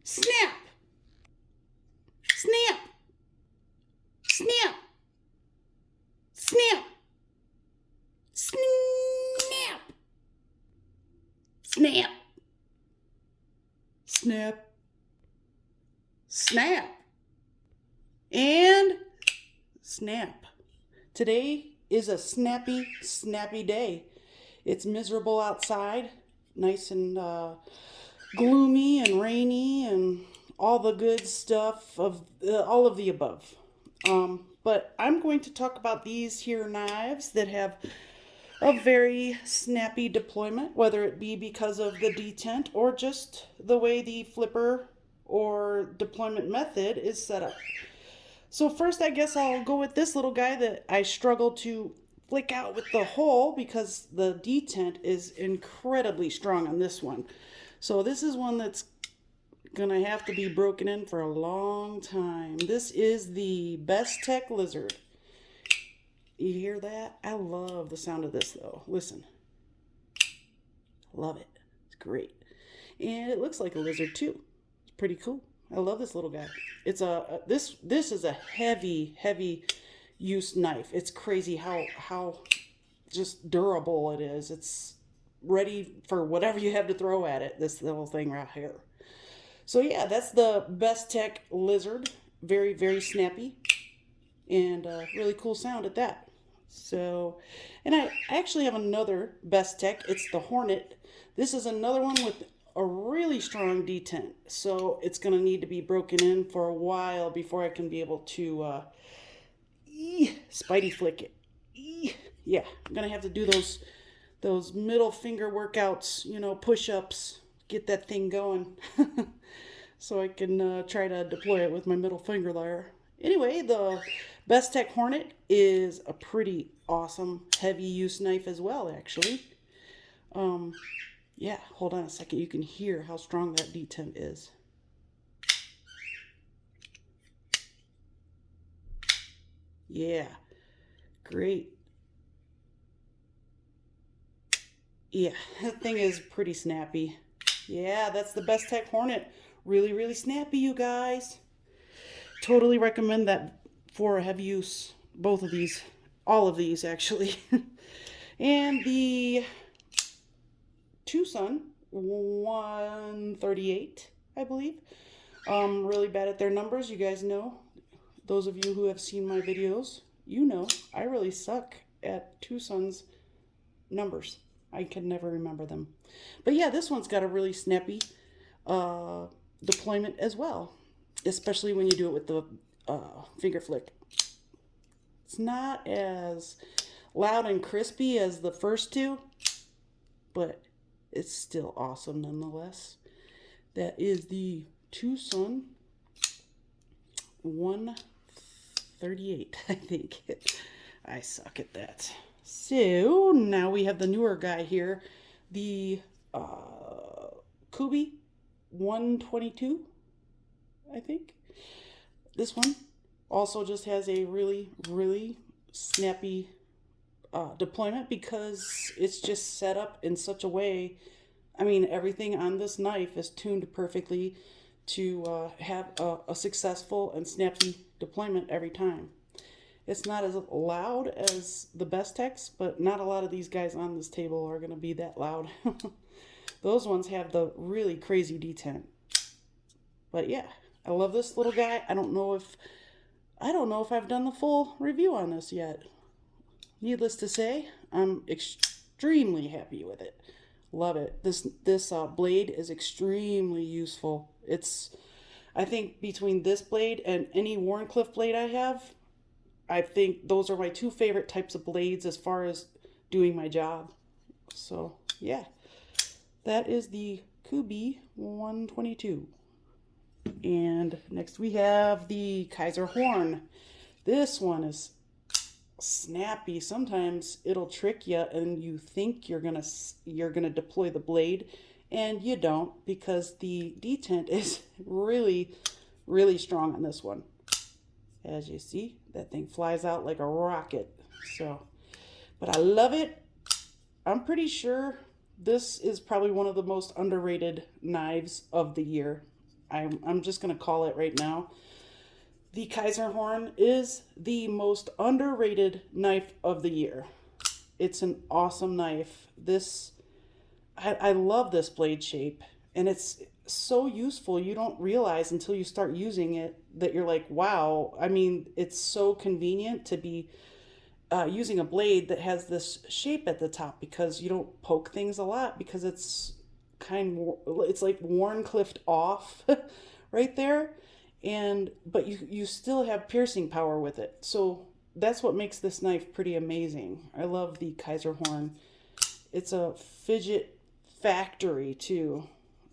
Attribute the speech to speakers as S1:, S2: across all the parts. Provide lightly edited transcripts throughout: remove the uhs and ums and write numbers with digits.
S1: Snap! Snap! Snap! Snap! Snap! Snap! Snap! Snap! And snap. Today is a snappy day. It's miserable outside, nice and gloomy and rainy and all the good stuff of all of the above. But I'm going to talk about these here knives that have a very snappy deployment, whether it be because of the detent or just the way the flipper or deployment method is set up. So first, I guess I'll go with this little guy that I struggle to flick out with the hole because the detent is incredibly strong on this one. So this is one that's gonna have to be broken in for a long time. This is the Bestech Lizard. You hear that? I love the sound of this though. Listen. Love it. It's great. And it looks like a lizard too. It's pretty cool. I love this little guy. It's this is a heavy use knife. It's crazy how just durable it is. It's ready for whatever you have to throw at it. This little thing right here. So yeah, that's the Bestech Lizard. Very snappy and really cool sound at that. So, and I actually have another Bestech. It's the Hornet. This is another one with a really strong detent, so it's going to need to be broken in for a while before I can be able to spidey flick it. Yeah, I'm going to have to do those middle finger workouts, you know, push-ups, get that thing going so I can try to deploy it with my middle finger there. Anyway, the Bestech Hornet is a pretty awesome heavy use knife as well, actually. Yeah, hold on a second. You can hear how strong that detent is. Yeah, great. Yeah, that thing is pretty snappy. Yeah, that's the Bestech Hornet. Really snappy, you guys. Totally recommend that for heavy use. Both of these. All of these, actually. And the Tucson 138, I believe. Really bad at their numbers, you guys know. Those of you who have seen my videos, you know I really suck at Tucson's numbers. I can never remember them. But yeah, this one's got a really snappy deployment as well, especially when you do it with the finger flick. It's not as loud and crispy as the first two, but it's still awesome nonetheless. That is the Tucson 138, I think. I suck at that. So now we have the newer guy here, the Kubey 122, I think. This one also just has a really snappy deployment because it's just set up in such a way. I mean, everything on this knife is tuned perfectly to have a successful and snappy deployment every time. It's not as loud as the Bestechs, but not a lot of these guys on this table are going to be that loud. Those ones have the really crazy detent. But yeah, I love this little guy. I don't know if I've done the full review on this yet. Needless to say, I'm extremely happy with it. Love it. This blade is extremely useful. I think between this blade and any Wharncliffe blade I have, I think those are my two favorite types of blades as far as doing my job. So yeah, that is the Kubey 122. And next we have the Kizer Horn. This one is snappy. Sometimes it'll trick you and you think you're gonna deploy the blade and you don't, because the detent is really strong on this one. As you see, that thing flies out like a rocket. So, but I love it. I'm pretty sure this is probably one of the most underrated knives of the year. I'm just going to call it right now. The Kizer Horn is the most underrated knife of the year. It's an awesome knife. I love this blade shape, and it's so useful. You don't realize until you start using it that you're like, wow. I mean, it's so convenient to be using a blade that has this shape at the top, because you don't poke things a lot, because it's it's like worn clipped off right there. But you still have piercing power with it. So that's what makes this knife pretty amazing. I love the Kizer Horn. It's a fidget factory too.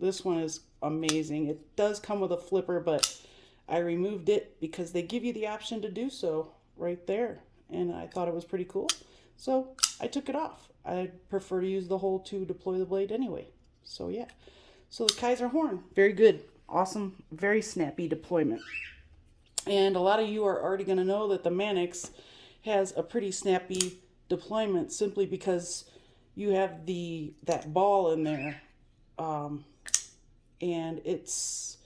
S1: This one is amazing. It does come with a flipper, but I removed it because they give you the option to do so right there. And I thought it was pretty cool. So I took it off. I prefer to use the hole to deploy the blade anyway. So yeah. So the Kizer Horn, very good. Awesome, very snappy deployment. And a lot of you are already going to know that the Manix has a pretty snappy deployment, simply because you have that ball in there, and it's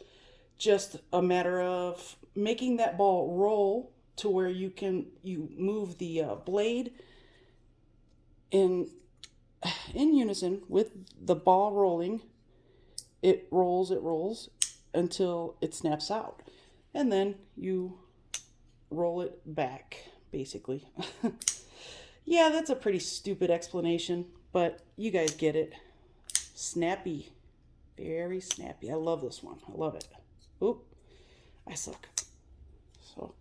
S1: just a matter of making that ball roll to where you move the blade in unison with the ball rolling. It rolls until it snaps out, and then you roll it back, basically. Yeah, that's a pretty stupid explanation, but you guys get it. Snappy, very snappy. I love this one. I love it. Oop, I suck. So,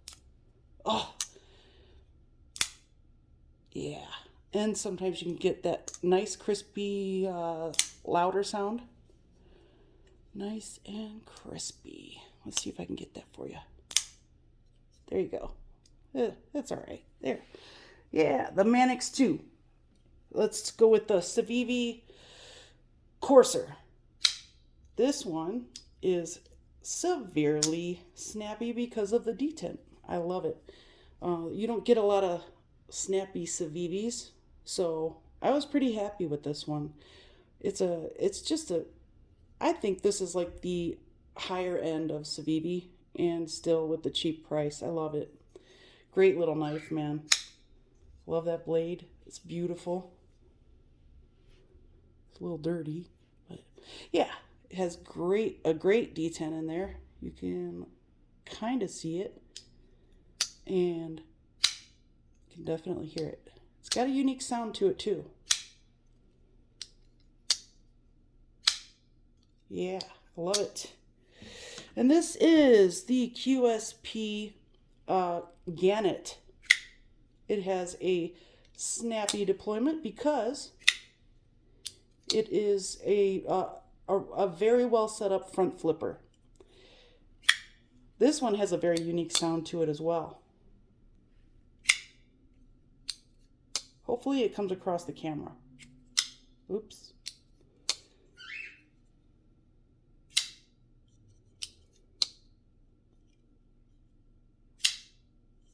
S1: oh, yeah. And sometimes you can get that nice crispy, louder sound. Nice and crispy. Let's see if I can get that for you. There you go. That's all right. There. Yeah, the Manix 2. Let's go with the Savi coarser. This one is severely snappy because of the detent. I love it. You don't get a lot of snappy Savivis, so I was pretty happy with this one. I think this is like the higher end of Savi, and still with the cheap price. I love it. Great little knife, man. Love that blade. It's beautiful. It's a little dirty, but yeah, it has a great detent in there. You can kind of see it, and you can definitely hear it. It's got a unique sound to it too. Yeah, I love it. And this is the QSP Gannet. It has a snappy deployment because it is a very well set up front flipper. This one has a very unique sound to it as well. Hopefully it comes across the camera. Oops.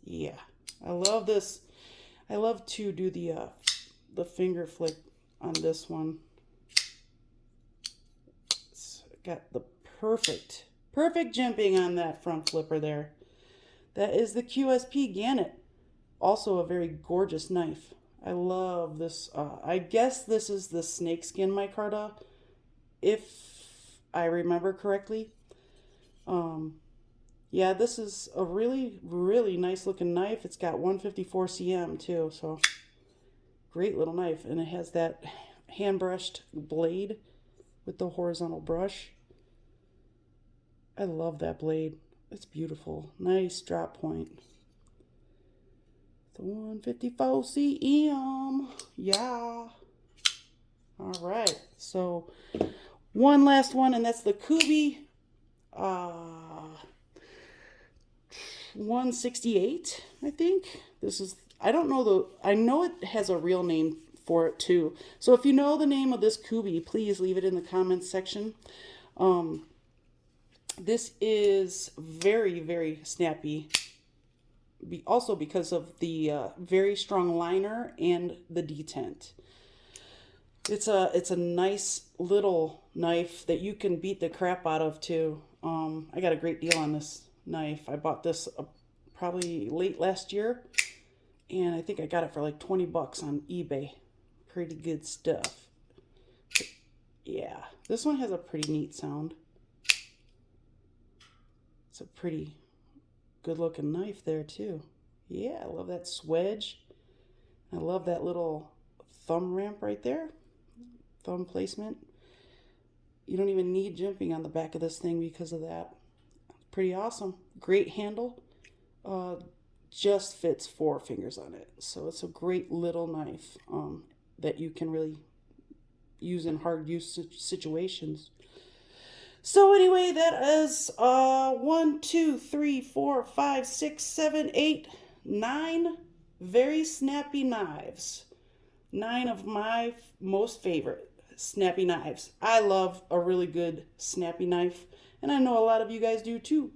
S1: Yeah, I love this. I love to do the finger flick on this one. It's got the perfect jimping on that front flipper there. That is the QSP Gannet. Also a very gorgeous knife. I love this. I guess this is the snakeskin micarta, if I remember correctly. Yeah, this is a really, really nice looking knife. It's got 154 cm too, so great little knife. And it has that hand brushed blade with the horizontal brush. I love that blade. It's beautiful. Nice drop point. The 154 cm. Yeah. All right. So one last one, and that's the Kubey 168, I think. This is, I don't know I know it has a real name for it too. So if you know the name of this Kubey, please leave it in the comments section. This is very, very snappy. Also because of the very strong liner and the detent. It's a nice little knife that you can beat the crap out of too. I got a great deal on this knife. I bought this probably late last year, and I think I got it for like 20 bucks on eBay. Pretty good stuff. Yeah, this one has a pretty neat sound. It's a pretty good looking knife there too. Yeah, I love that swedge. I love that little thumb ramp right there. Thumb placement. You don't even need jimping on the back of this thing because of that. Pretty awesome. Great handle. Just fits 4 fingers on it. So it's a great little knife that you can really use in hard use situations. So anyway, that is 1, 2, 3, 4, 5, 6, 7, 8, 9 very snappy knives. 9 of my most favorite snappy knives. I love a really good snappy knife, and I know a lot of you guys do too.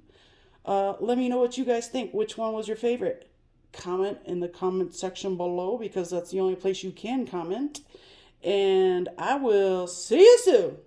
S1: Let me know what you guys think. Which one was your favorite? Comment in the comment section below, because that's the only place you can comment. And I will see you soon.